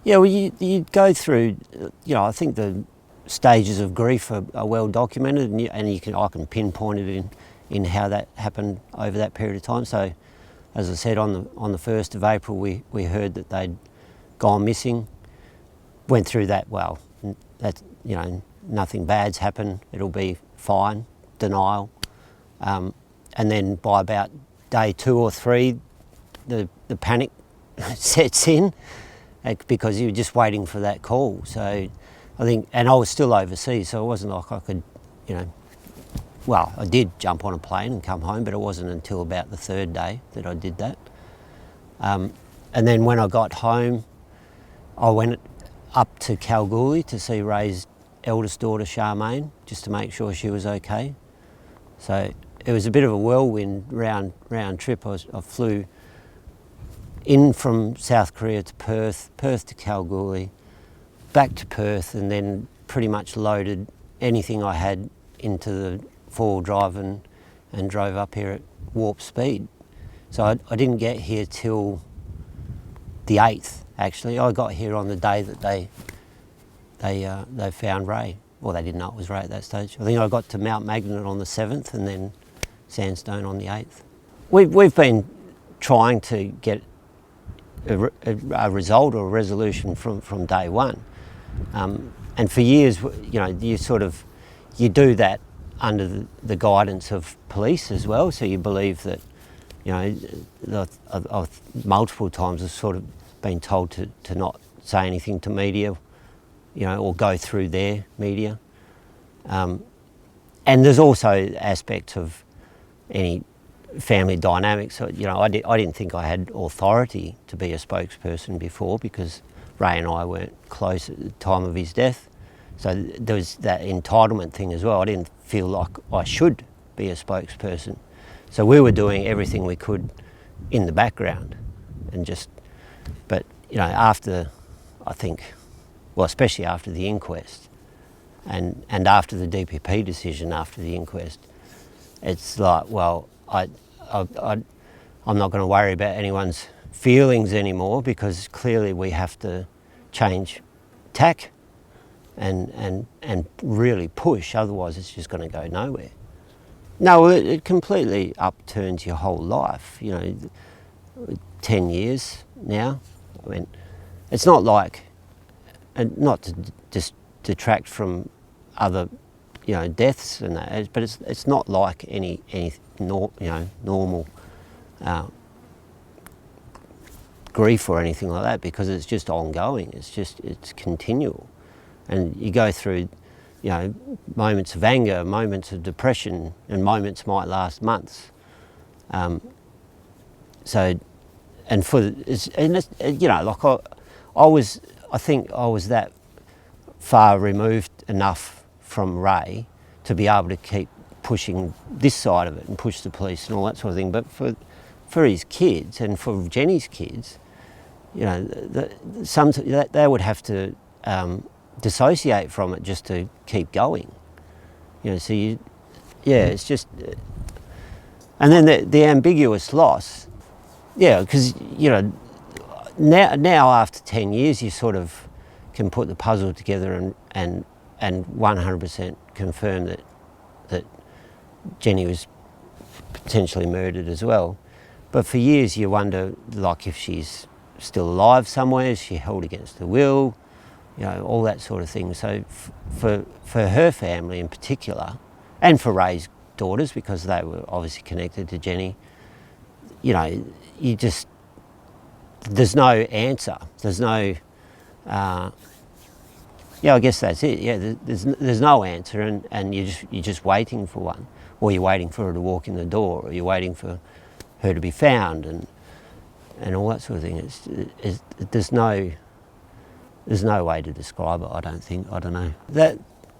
Yeah, well, you go through, I think the stages of grief are well documented, and I can pinpoint it in how that happened over that period of time. So, as I said, on the 1st of April, we heard that they'd gone missing. Went through that, well, that's, nothing bad's happened, it'll be fine, denial. And then by about day 2 or 3, the panic sets in, because you were just waiting for that call. So I think, and I was still overseas, so it wasn't like I could, well, I did jump on a plane and come home, but it wasn't until about the 3rd day that I did that. And then when I got home, I went up to Kalgoorlie to see Ray's eldest daughter, Charmaine, just to make sure she was okay. So it was a bit of a whirlwind round trip. I flew in from South Korea to Perth to Kalgoorlie, back to Perth, and then pretty much loaded anything I had into the 4-wheel drive and drove up here at warp speed. So I didn't get here till the 8th, actually. I got here on the day that they found Ray. Well, they didn't know it was Ray at that stage. I think I got to Mount Magnet on the 7th and then Sandstone on the 8th. We've been trying to get a result or a resolution from day one. And for years, you do that under the guidance of police as well. So you believe that, multiple times I've sort of been told to not say anything to media, or go through their media. And there's also aspects of any family dynamics. So, I didn't think I had authority to be a spokesperson before, because Ray and I weren't close at the time of his death. So there was that entitlement thing as well. I didn't feel like I should be a spokesperson. So we were doing everything we could in the background, but after, I think, well, especially after the inquest and after the DPP decision after the inquest, it's like, well, I'm not going to worry about anyone's feelings anymore, because clearly we have to change tack and really push, otherwise it's just going to go nowhere. No, it completely upturns your whole life, 10 years now. I mean, it's not like, and not to just detract from other, deaths and that, but it's not like any normal grief or anything like that, because it's just ongoing. It's continual, and you go through, moments of anger, moments of depression, and moments might last months. I think I was that far removed enough from Ray to be able to keep pushing this side of it and push the police and all that sort of thing. But for his kids and for Jennie's kids, they would have to dissociate from it just to keep going. It's just, and then the ambiguous loss, because now after 10 years you sort of can put the puzzle together and 100% confirm that Jennie was potentially murdered as well. But for years you wonder, like, if she's still alive somewhere, is she held against her will, all that sort of thing. So for her family in particular, and for Ray's daughters, because they were obviously connected to Jennie, there's no answer. There's no, I guess that's it. Yeah, there's no answer, and you're just waiting for one, or you're waiting for her to walk in the door, or you're waiting for her to be found, and all that sort of thing. There's no way to describe it. I don't think. I don't know. That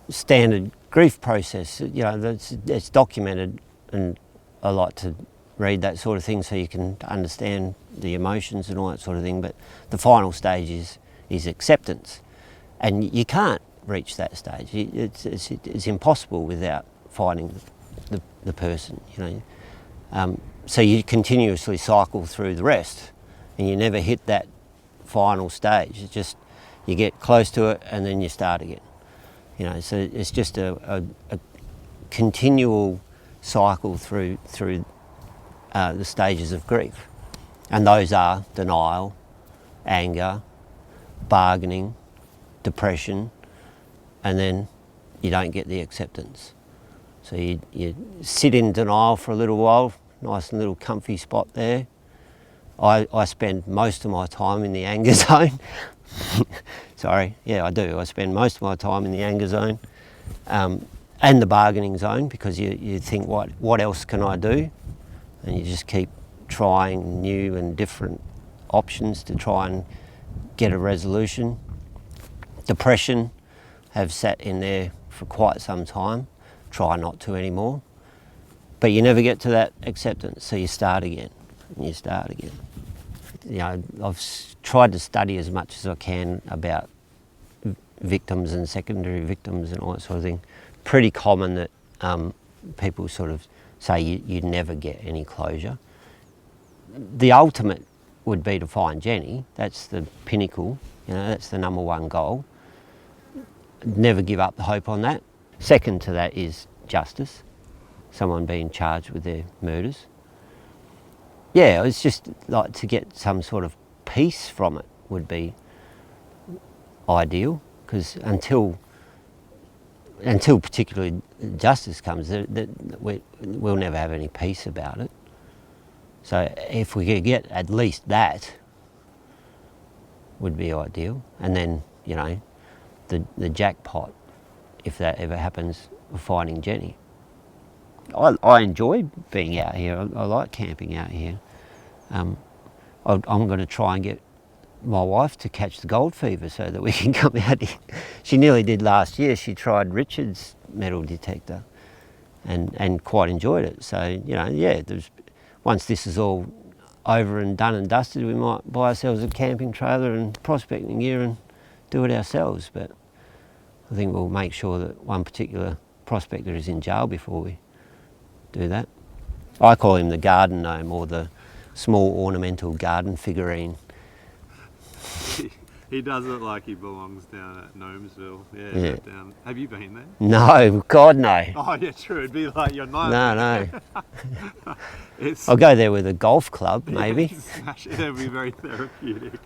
standard grief process, it's documented, and I like to read that sort of thing so you can understand the emotions and all that sort of thing. But the final stage is acceptance, and you can't reach that stage. It's impossible without finding the person. So you continuously cycle through the rest, and you never hit that final stage. It's just, you get close to it, and then you start again. You know, so it's just a continual cycle through the stages of grief, and those are denial, anger, bargaining, depression, and then you don't get the acceptance. So you sit in denial for a little while, nice and little comfy spot there. I spend most of my time in the anger zone. Sorry, yeah, I do. I spend most of my time in the anger zone and the bargaining zone, because you think, what else can I do? And you just keep trying new and different options to try and get a resolution. Depression, have sat in there for quite some time, try not to anymore. But you never get to that acceptance, so you start again, and you start again. You know, I've tried to study as much as I can about victims and secondary victims and all that sort of thing. Pretty common that people sort of say you never get any closure. The ultimate would be to find Jennie. That's the pinnacle, you know, that's the number one goal. Never give up the hope on that. Second to that is justice, someone being charged with their murders. Yeah, it's just like to get some sort of peace from it would be ideal, because until particularly justice comes, we'll never have any peace about it. So if we could get at least that, would be ideal. And then, you know, the jackpot, if that ever happens, of finding Jennie. I enjoy being out here. I like camping out here. I'm going to try and get my wife to catch the gold fever so that we can come out here. She nearly did last year. She tried Richard's metal detector and quite enjoyed it. So, you know, yeah, once this is all over and done and dusted, we might buy ourselves a camping trailer and prospecting gear and do it ourselves. But I think we'll make sure that one particular prospector is in jail before we do that. I call him the garden gnome, or the small ornamental garden figurine. He does look like he belongs down at Gnomesville. Yeah. Down. Have you been there? No, God no. Oh yeah, true. It'd be like your night. No. I'll go there with a golf club, maybe. It'd be very therapeutic.